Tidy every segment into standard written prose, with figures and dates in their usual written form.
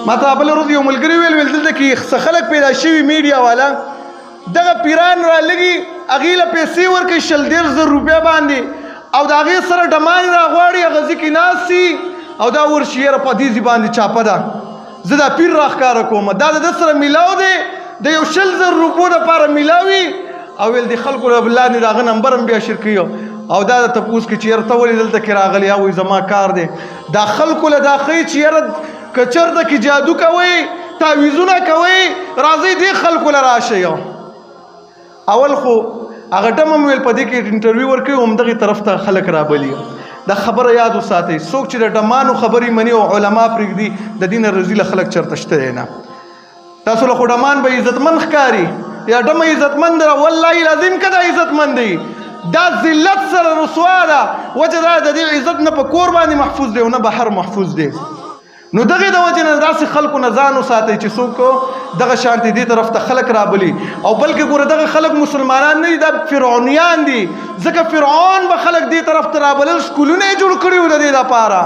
ما ته بله ورځ یو ملګري ویل دلته کې څه خلک پیدا شوي میډیا والا دغه پیران رالګي هغې له پیسې ورکوي 100,000 روپۍ باندې او د هغې سره ډمانې راغواړي هغه ځي کې ناست سي او دا ورشي یاره په دې ځي باندې چاپه ده زه دا پیر راښکاره کوم دا د ده سره میلاو دی د یو 100,000 روپو دپاره میلاوي او ویل د خلکو له لاندې د هغه نمبر هم بیا شیر کوي او دا د تپوس کې چې یاره ته ولې دلته کې راغلی یا وایي زما کار دی دا خلکو له دا ښیي چې یاره که چېرته کې جادو کوئ تعویزونه کوئ راځئ دې خلکو له راشئ اول خو هغه ټم هم ویل په دې کې انټرویو ورکوي همدغې طرف ته خلک رابلي دا خبره یاد وساتئ څوک چې د ډمانو خبرې مني او علما پرېږدي د دې نه رزیله خلک چېرته شته دی نه تاسو له خو ډمان به عزتمند ښکاري یا ډمه عزتمند ده والله لازم که دا عزتمند دی دا ذلت سره رسوا ده وجه دا د دې عزت نه په کور باندې محفوظ دی او نه بهر محفوظ دی نو دغه د وجه نه داسې خلکو نه ځان وساتئ چې څوک دغه شانتې دې طرف ته خلک رابلي او بلکې ګوره دغه خلک مسلمانان نه دي دا فرعونیان دي ځکه فرعون به خلک دې طرف ته رابلل سکولونه یې جوړ کړي وو د دې دپاره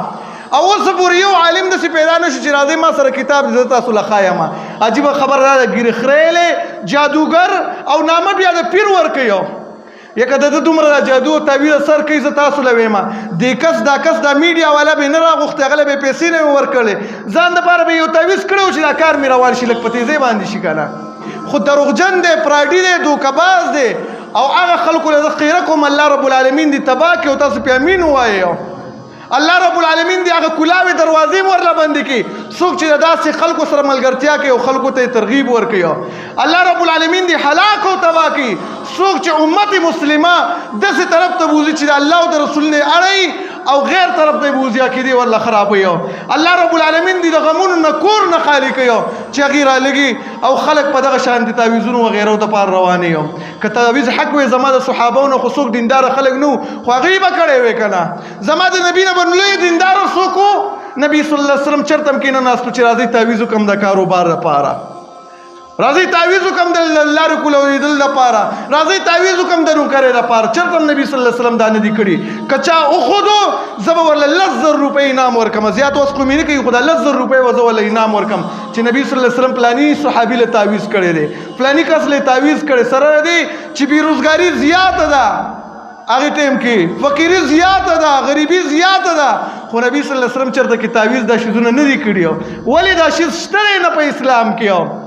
او اوس پورې یو عالم داسې پیدا نه شو چې راځئ ما سره کتاب زه تاسو له ښایم عجیبه خبره دا ده ګیرخریلی جادوګر او نامه بیا د پیر ورکوي یکه د ده دومره دا جادو او تعویض سر کوي زه تاسو له ویمه دې کس دا میډیا والا به نه راغوښتې هغه له به یې پیسې نه وې ورکړلې ځان دپاره به یو تعویض کړی و چې دا کار مې روان شي لږ په تیزۍ باندې شي که نه خو دروغجن دی پراډي دی دوکهباز دی او هغه خلکو له زه خیره کوم الله رب العالمین دې تباه کړي او تاسو پې امین ووایئ الله رب العالمین دی هغه کلاوې دروازې هم ورله بندې کړي څوک چې د داسې خلکو سره ملګرتیا کوي او خلکو ته یې ترغیب ورکوي الله رب العالمین دی هلاک او تباه کړي څوک چې امت مسلمه داسې طرف ته بوځي چې د الله او د رسول نه اړوي او غیر طرف ته بوځي عقیدې ورله خرابوي الله رب العالمین دی د غمونو نه کور نه خالي کوي چې هغې رالګي او خلک په دغه شانتې تعویضونو وغیرو دپاره روانې که تعویض حق وی زما د صحابو نه خو څوک دینداره خلک نه وو خو هغې به کړی وی که نه زما د نبي نه به لوی دینداره څوک وو نبي صلی الله علیه وسلم چېرته هم کېناستو چې راځئ تعویض وکړم د کاروبار دپاره راځئ تعویض وکړم د لارې کولېدل دپاره راځئ تعویض وکړم د نوکرۍ دپاره چېرته هم نبي صلی الله علیه وسلم دا نه دي کړي که چا وښودو زه به ورله 10,000 روپۍ انعام ورکړم زیات اوس خو مې نه کوي خو دا 10,000 روپۍ به زه ورله انعام ورکړم چې نبي صلی الله علیه وسلم پلاني صحابي له تعویض کړی دی پلاني کس له تعویض کړی سره دی چې بېروزګاري زیاته ده هغې ټایم کې فقیري زیاته ده غریبي زیاته ده خو نبي صلی الله علیه وسلم چېرته کې تعویض دا شیزونه نه دي کړي ولې دا شیز شته دی نه په اسلام کې